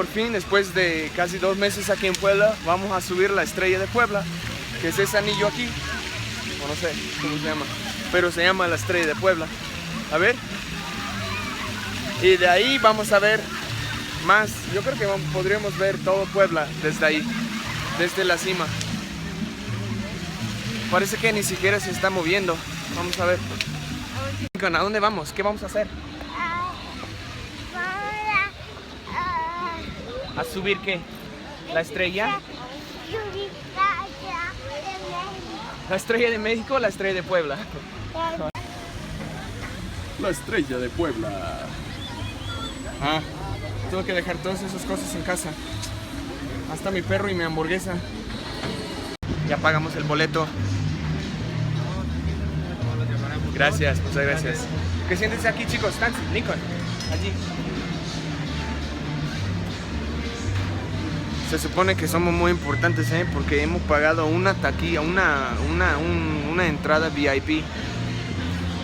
por fin, después de casi 2 meses aquí en Puebla, vamos a subir la Estrella de Puebla, que es ese anillo aquí, o no sé cómo se llama, pero se llama la Estrella de Puebla. A ver, y de ahí vamos a ver más. Yo creo que podríamos ver todo Puebla desde ahí, desde la cima. Parece que ni siquiera se está moviendo. Vamos a ver. ¿A dónde vamos? ¿Qué vamos a hacer? ¿A subir qué? ¿La estrella? ¿La Estrella de México o la Estrella de Puebla? La Estrella de Puebla. Ah, tengo que dejar todas esas cosas en casa. Hasta mi perro y mi hamburguesa. Ya pagamos el boleto. Gracias, muchas gracias. Que siéntense aquí, chicos. Nancy, Nikon, allí. Se supone que somos muy importantes, porque hemos pagado una taquilla, una entrada VIP.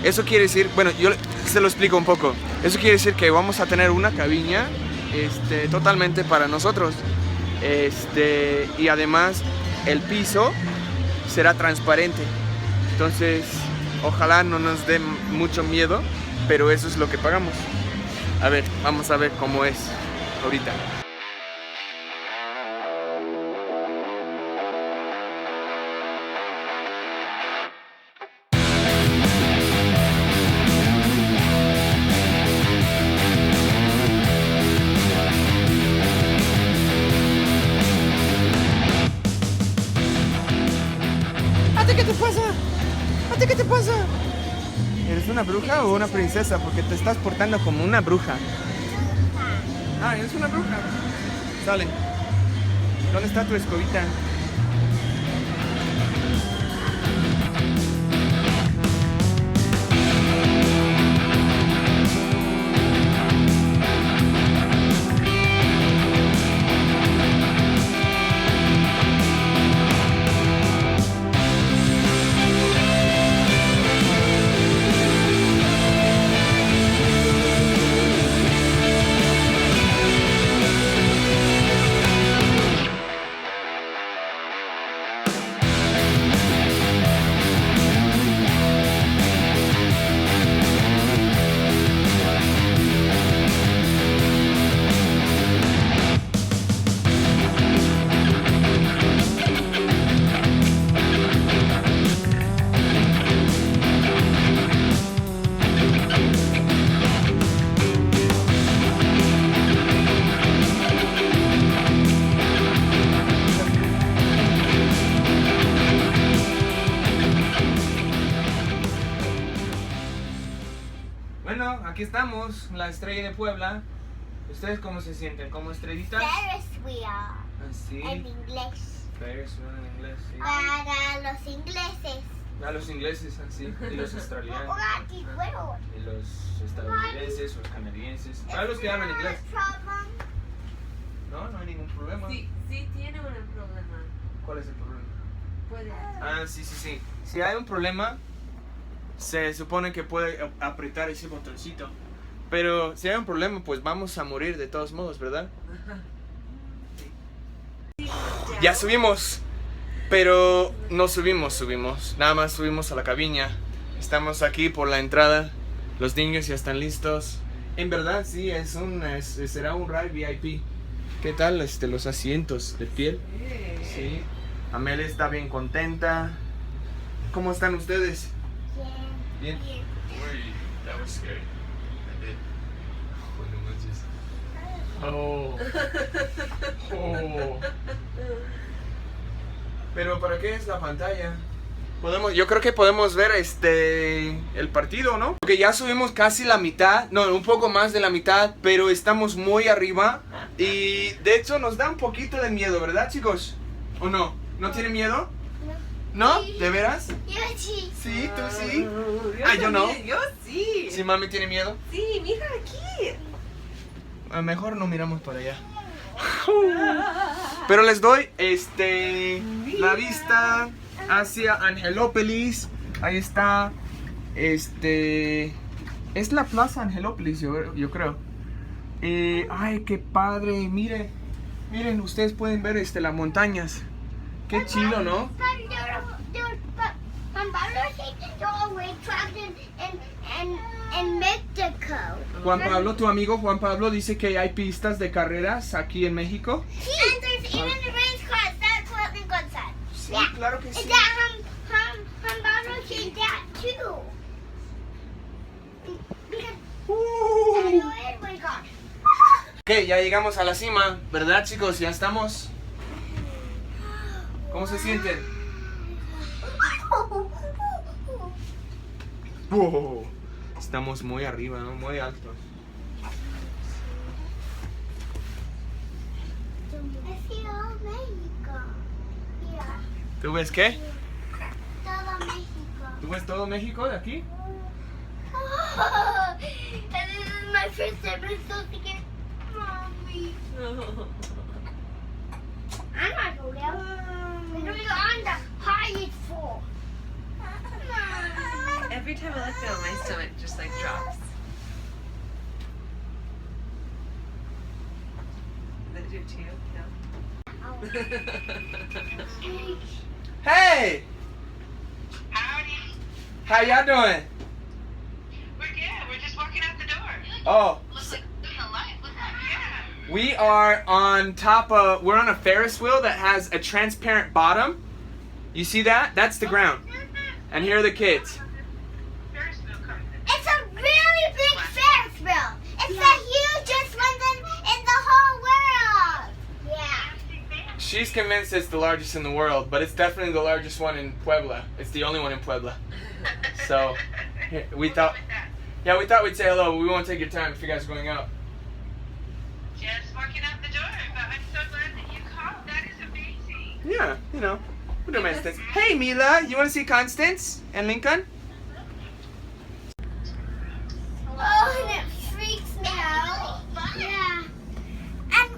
Eso quiere decir, bueno, yo se lo explico un poco. Eso quiere decir que vamos a tener una cabina totalmente para nosotros. Y además el piso será transparente. Entonces, ojalá no nos dé mucho miedo, pero eso es lo que pagamos. A ver, vamos a ver cómo es ahorita. ¿Qué te pasa? ¿A ti qué te pasa? ¿Eres una bruja o una princesa? Porque te estás portando como una bruja. Ah, eres una bruja. Sale. ¿Dónde está tu escobita? Bueno, aquí estamos, la Estrella de Puebla. ¿Ustedes cómo se sienten? ¿Como estrellitas? Ferris wheel. Así. En inglés. Ferris wheel en inglés, sí. Para los ingleses. A los ingleses, así. Y los australianos. Aquí, bueno. Y los estadounidenses, los canadienses. Para los que hablan inglés. No, no hay ningún problema. Sí, sí tiene un problema. ¿Cuál es el problema? Puede. Ah, sí. Si hay un problema, se supone que puede apretar ese botoncito. Pero si hay un problema, pues vamos a morir de todos modos, ¿verdad? Ya subimos. Pero no subimos. Nada más subimos a la cabina. Estamos aquí por la entrada. Los niños ya están listos. En verdad, sí, será un ride VIP. ¿Qué tal los asientos de piel? Sí. Amelia está bien contenta. ¿Cómo están ustedes? Bien. Uy, that was scary. Oh. Pero ¿para qué es la pantalla? Yo creo que podemos ver el partido, ¿no? Porque ya subimos casi la mitad, no, un poco más de la mitad, pero estamos muy arriba y de hecho nos da un poquito de miedo, ¿verdad, chicos? ¿O no? ¿No tienen miedo? ¿No? ¿De veras? Yo sí. Sí, tú sí. Yo también, no. Yo sí. ¿Sí, mami tiene miedo? Sí, mira aquí. Mejor no miramos para allá. Pero les doy la vista hacia Angelópolis. Ahí está. Es la Plaza Angelópolis, yo creo. Ay, qué padre. Miren, ustedes pueden ver las montañas. Qué chido, ¿no? Juan Pablo taking the away truck in Mexico. Juan Pablo, tu amigo Juan Pablo dice que hay pistas de carreras aquí en México. And there's even a race course. That's what Lincoln said. Sí, Yeah. claro que Is sí. that Juan Pablo said that too? Because oh my God. Ok, ya llegamos a la cima, ¿verdad, chicos? Ya estamos. ¿Cómo se sienten? Wow, estamos muy arriba, ¿no? Muy altos. I see all Mexico. Yeah. ¿Tú ves qué? Todo Mexico. ¿Tú ves todo México de aquí? And this is my first time I'm supposed to get mommy. I'm not going down. We're going on the highest floor. Every time I look down, my stomach just like drops. Does it do too? No. Hey! Howdy. How y'all doing? We're good. We're just walking out the door. Oh, Looks like a light. Yeah. we are on top of, we're on a Ferris wheel that has a transparent bottom. You see that? That's the ground. And here are the kids. Ferris wheel comes in. It's a really big Ferris wheel. It's the hugest one in the whole world. Yeah. She's convinced it's the largest in the world, but it's definitely the largest one in Puebla. It's the only one in Puebla. So, we thought, yeah, we thought we'd say hello, but we won't take your time if you guys are going out. Just walking out the door, but I'm so glad that you called. That is amazing. Yeah, you know, we're doing my thing. Hey, Mila, you want to see Constance and Lincoln? Oh, and it freaks me out. Yeah. And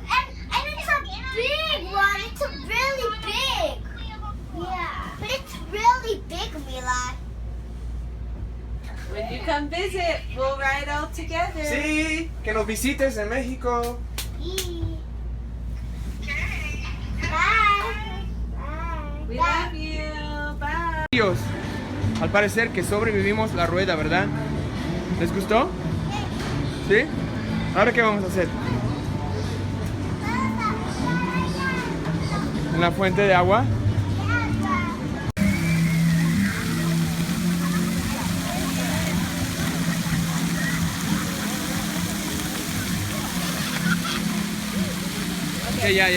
it's a big one. It's a really big. Yeah. But it's really big, Mila. When you come visit, we'll ride all together. Sí, que nos visites en México. Bye. Bye. We love you. Bye. Dios, al parecer que sobrevivimos la rueda, ¿verdad? ¿Les gustó? ¿Sí? ¿Ahora qué vamos a hacer? ¿En la fuente de agua? Ok, ya.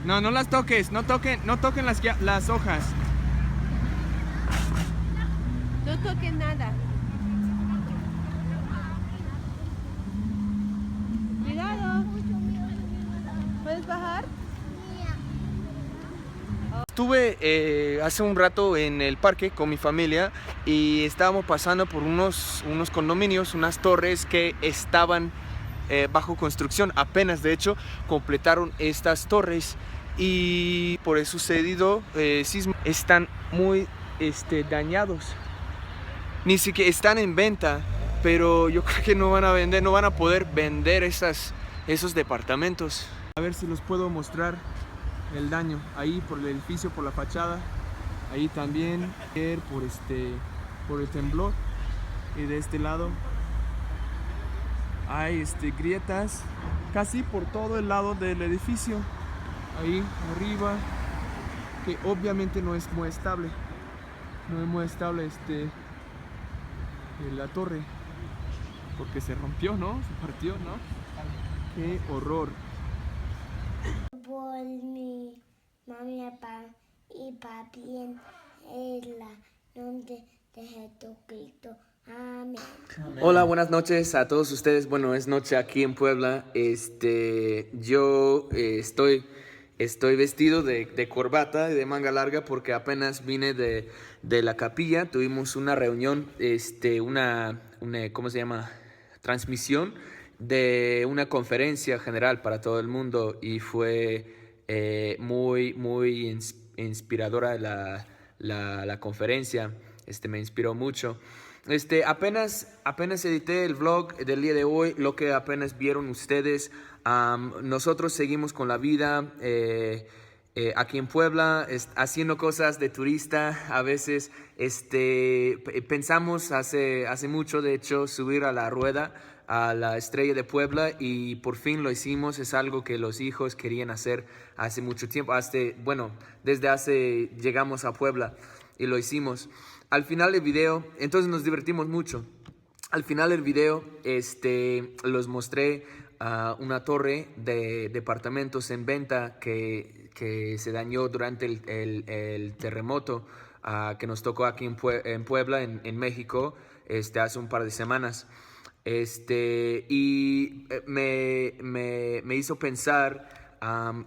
No, no las toques, no toquen las hojas. No toquen nada. Cuidado. ¿Puedes bajar? Estuve hace un rato en el parque con mi familia y estábamos pasando por unos condominios, unas torres que estaban bajo construcción. Apenas, de hecho, completaron estas torres y por el sucedido sismo están muy dañados. Ni siquiera están en venta, pero yo creo que no van a poder vender esos departamentos. A ver si los puedo mostrar el daño ahí por el edificio, por la fachada, ahí también por el temblor, y de este lado hay grietas casi por todo el lado del edificio, ahí arriba, que obviamente no es muy estable, la torre, porque se rompió, ¿no? Se partió, ¿no? ¡Qué horror! Por mi mamá, papá y papi en el nombre de Jesucristo. Amén. Hola, buenas noches a todos ustedes. Bueno, es noche aquí en Puebla. Yo estoy vestido de corbata y de manga larga porque apenas vine de la capilla. Tuvimos una reunión, ¿cómo se llama? Transmisión de una conferencia general para todo el mundo y fue muy inspiradora la conferencia. Me inspiró mucho. Apenas edité el vlog del día de hoy, lo que apenas vieron ustedes. Nosotros seguimos con la vida aquí en Puebla, haciendo cosas de turista. A veces pensamos hace mucho, de hecho, subir a la rueda, a la Estrella de Puebla, y por fin lo hicimos. Es algo que los hijos querían hacer hace mucho tiempo. Llegamos a Puebla y lo hicimos. Al final del video, entonces nos divertimos mucho. Al final del video, los mostré una torre de departamentos en venta que se dañó durante el terremoto que nos tocó aquí en Puebla, en México, hace un par de semanas. Y me hizo pensar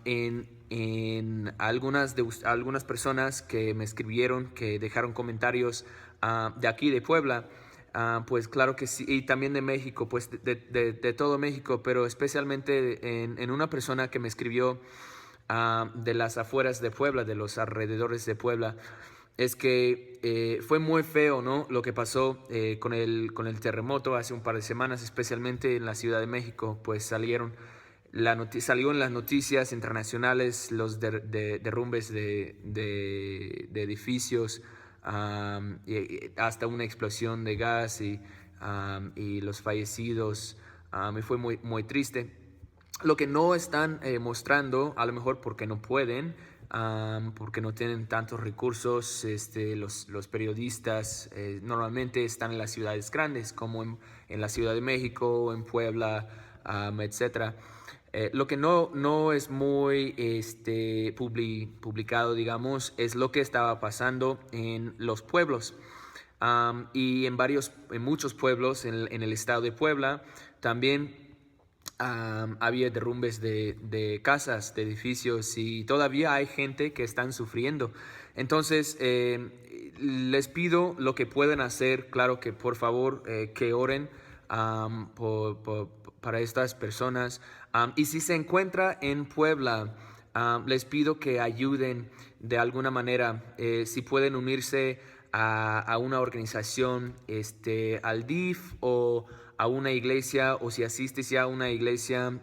en algunas personas que me escribieron, que dejaron comentarios de aquí de Puebla. Pues claro que sí, y también de México, pues de todo México, pero especialmente en una persona que me escribió de las afueras de Puebla, de los alrededores de Puebla. Es que fue muy feo, ¿no?, lo que pasó con el terremoto hace un par de semanas, especialmente en la Ciudad de México. Pues salió en las noticias internacionales los derrumbes de edificios, y hasta una explosión de gas, y los fallecidos. Me fue muy, muy triste. Lo que no están mostrando, a lo mejor porque no pueden, porque no tienen tantos recursos, los periodistas normalmente están en las ciudades grandes, como en la Ciudad de México, en Puebla, etc. Lo que no es muy publicado, digamos, es lo que estaba pasando en los pueblos. Y en muchos pueblos en el estado de Puebla también había derrumbes de casas, de edificios, y todavía hay gente que están sufriendo. Entonces les pido lo que pueden hacer. Claro que por favor que oren para estas personas. Y si se encuentra en Puebla, les pido que ayuden de alguna manera. Si pueden unirse a una organización, al DIF, o a una iglesia, o si asistes ya a una iglesia,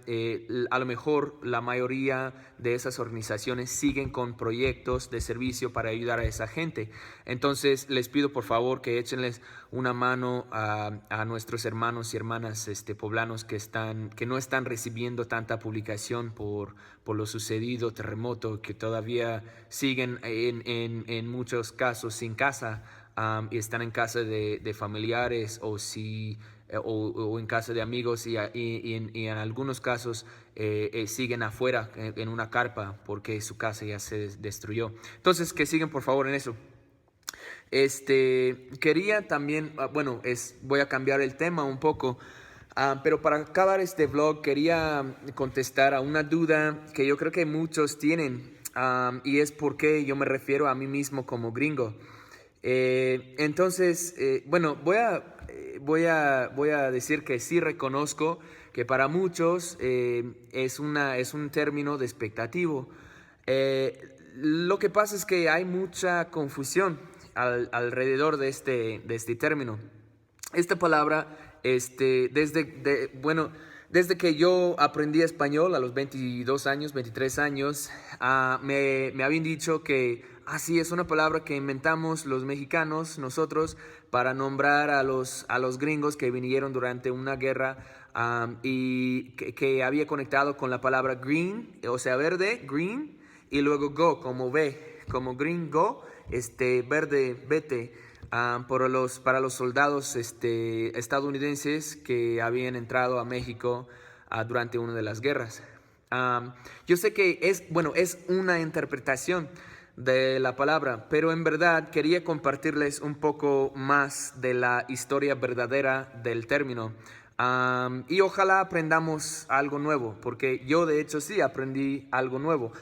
a lo mejor la mayoría de esas organizaciones siguen con proyectos de servicio para ayudar a esa gente. Entonces les pido por favor que échenles una mano a nuestros hermanos y hermanas poblanos que no están recibiendo tanta publicación por lo sucedido, terremoto, que todavía siguen en muchos casos sin casa, y están en casa de familiares, o en casa de amigos, y en algunos casos siguen afuera en una carpa porque su casa ya se destruyó. Entonces que sigan por favor en eso. Quería también, voy a cambiar el tema un poco, pero para acabar este vlog quería contestar a una duda que yo creo que muchos tienen, y es por qué yo me refiero a mí mismo como gringo. Entonces, voy a decir que sí reconozco que para muchos es un término despectivo. Lo que pasa es que hay mucha confusión alrededor de este término. Esta palabra, desde que yo aprendí español a los 22 años, 23 años, me habían dicho que sí, es una palabra que inventamos los mexicanos, nosotros, para nombrar a los gringos que vinieron durante una guerra, y que había conectado con la palabra green, o sea, verde, green, y luego go, como ve, como green go, verde, vete. Para los soldados estadounidenses que habían entrado a México durante una de las guerras. Yo sé que es una interpretación de la palabra, pero en verdad quería compartirles un poco más de la historia verdadera del término, y ojalá aprendamos algo nuevo, porque yo de hecho sí aprendí algo nuevo.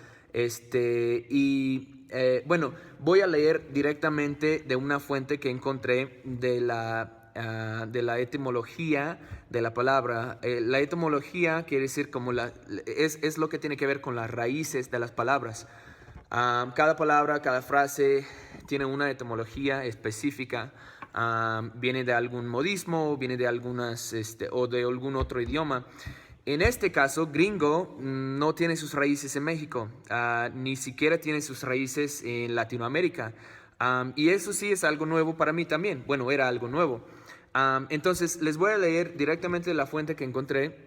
Voy a leer directamente de una fuente que encontré de la etimología de la palabra. La etimología quiere decir es lo que tiene que ver con las raíces de las palabras. Cada palabra, cada frase tiene una etimología específica. Viene de algún modismo, viene de o de algún otro idioma. En este caso, gringo no tiene sus raíces en México, ni siquiera tiene sus raíces en Latinoamérica. Y eso sí es algo nuevo para mí también. Bueno, era algo nuevo. Entonces, les voy a leer directamente de la fuente que encontré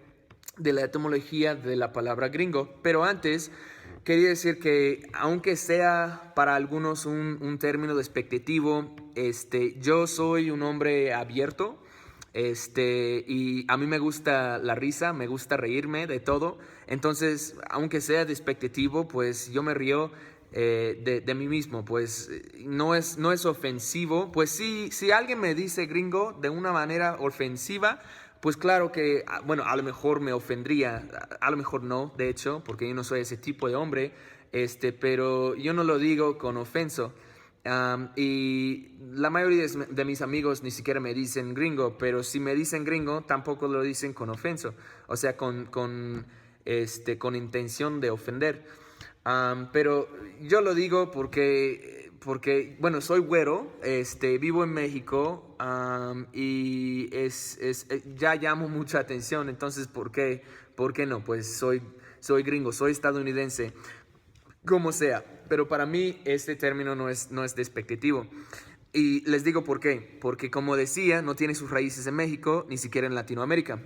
de la etimología de la palabra gringo. Pero antes, quería decir que aunque sea para algunos un término despectivo, yo soy un hombre abierto. Y a mí me gusta la risa, me gusta reírme de todo. Entonces, aunque sea despectivo, pues yo me río de mí mismo. Pues no es ofensivo. Pues si alguien me dice gringo de una manera ofensiva, pues claro que, bueno, a lo mejor me ofendería, a lo mejor no, de hecho, porque yo no soy ese tipo de hombre, pero yo no lo digo con ofenso. Y la mayoría de mis amigos ni siquiera me dicen gringo, pero si me dicen gringo, tampoco lo dicen con ofenso, o sea, con intención de ofender. Pero yo lo digo porque, bueno, soy güero, vivo en México, y ya llamo mucha atención. Entonces, ¿por qué no? Pues soy gringo, soy estadounidense, como sea. Pero para mí este término no es despectivo. Y les digo por qué. Porque, como decía, no tiene sus raíces en México, ni siquiera en Latinoamérica.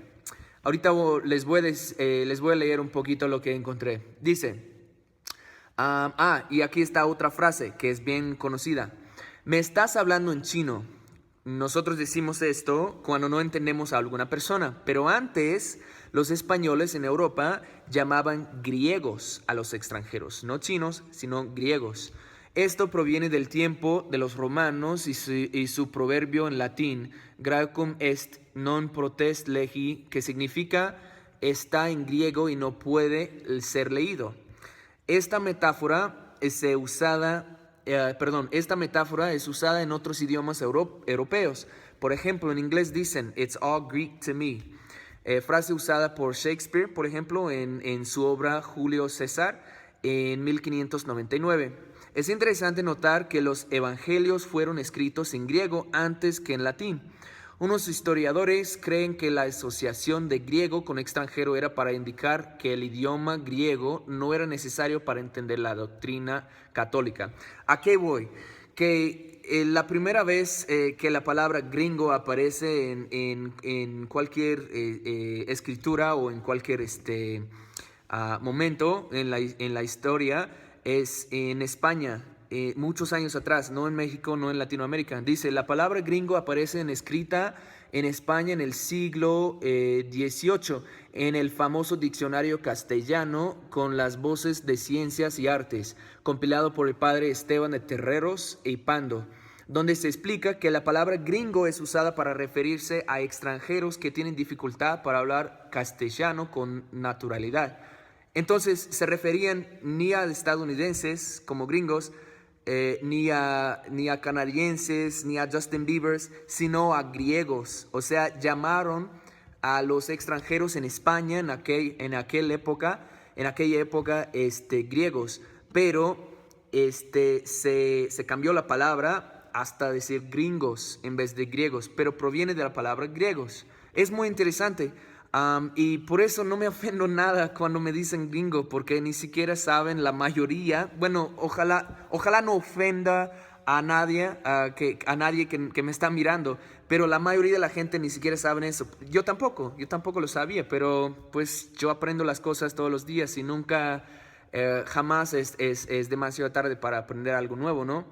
Ahorita les voy a leer un poquito lo que encontré. Dice... y aquí está otra frase que es bien conocida. Me estás hablando en chino. Nosotros decimos esto cuando no entendemos a alguna persona, pero antes los españoles en Europa llamaban griegos a los extranjeros, no chinos, sino griegos. Esto proviene del tiempo de los romanos y su proverbio en latín, Graecum est non potest legi, que significa está en griego y no puede ser leído. Esta metáfora es usada en otros idiomas europeos. Por ejemplo, en inglés dicen "It's all Greek to me". Frase usada por Shakespeare, por ejemplo, en su obra Julio César en 1599. Es interesante notar que los evangelios fueron escritos en griego antes que en latín. Unos historiadores creen que la asociación de griego con extranjero era para indicar que el idioma griego no era necesario para entender la doctrina católica. ¿A qué voy? Que la primera vez que la palabra gringo aparece en cualquier escritura o en cualquier momento en la historia es en España. Muchos años atrás, no en México, no en Latinoamérica. Dice, la palabra gringo aparece escrita en España en el siglo XVIII, en el famoso diccionario castellano con las voces de ciencias y artes, compilado por el padre Esteban de Terreros y Pando, donde se explica que la palabra gringo es usada para referirse a extranjeros que tienen dificultad para hablar castellano con naturalidad. Entonces se referían ni a estadounidenses como gringos, ni a canadienses, ni a Justin Bieber, sino a griegos. O sea, llamaron a los extranjeros en España en aquella época, griegos. Pero se cambió la palabra hasta decir gringos en vez de griegos, pero proviene de la palabra griegos. Es muy interesante. Y por eso no me ofendo nada cuando me dicen gringo, porque ni siquiera saben la mayoría. Bueno, ojalá no ofenda a nadie que me está mirando, pero la mayoría de la gente ni siquiera saben eso. Yo tampoco lo sabía, pero pues yo aprendo las cosas todos los días y nunca, jamás es demasiado tarde para aprender algo nuevo, ¿no?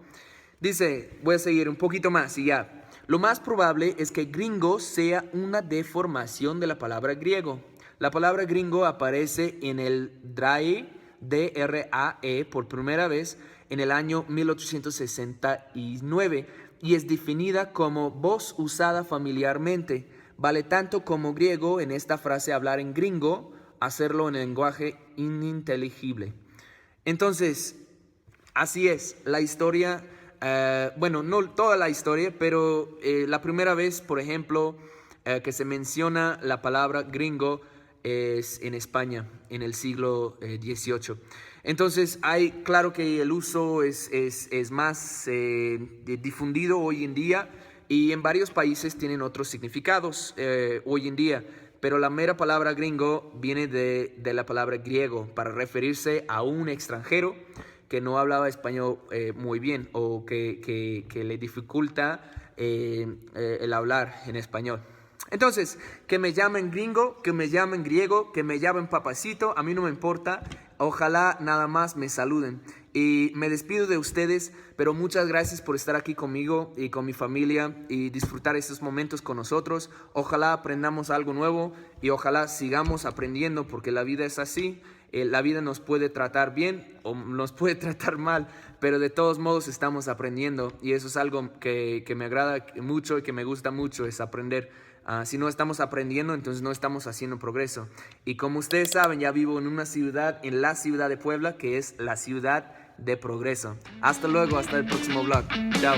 Dice, voy a seguir un poquito más y ya. Lo más probable es que gringo sea una deformación de la palabra griego. La palabra gringo aparece en el DRAE, D-R-A-E, por primera vez en el año 1869 y es definida como voz usada familiarmente. Vale tanto como griego en esta frase hablar en gringo, hacerlo en lenguaje ininteligible. Entonces, así es, la historia... bueno, no toda la historia, pero la primera vez, por ejemplo, que se menciona la palabra gringo es en España en el siglo XVIII. Entonces, claro que el uso es más difundido hoy en día y en varios países tienen otros significados hoy en día. Pero la mera palabra gringo viene de la palabra griego para referirse a un extranjero que no hablaba español muy bien o que le dificulta el hablar en español. Entonces, que me llamen gringo, que me llamen griego, que me llamen papacito, a mí no me importa. Ojalá nada más me saluden. Y me despido de ustedes, pero muchas gracias por estar aquí conmigo y con mi familia y disfrutar estos momentos con nosotros. Ojalá aprendamos algo nuevo y ojalá sigamos aprendiendo, porque la vida es así. La vida nos puede tratar bien o nos puede tratar mal, pero de todos modos estamos aprendiendo y eso es algo que me agrada mucho y que me gusta mucho, es aprender. Si no estamos aprendiendo, entonces no estamos haciendo progreso. Y como ustedes saben, ya vivo en una ciudad, en la ciudad de Puebla, que es la ciudad de progreso. Hasta luego, hasta el próximo vlog. Chao.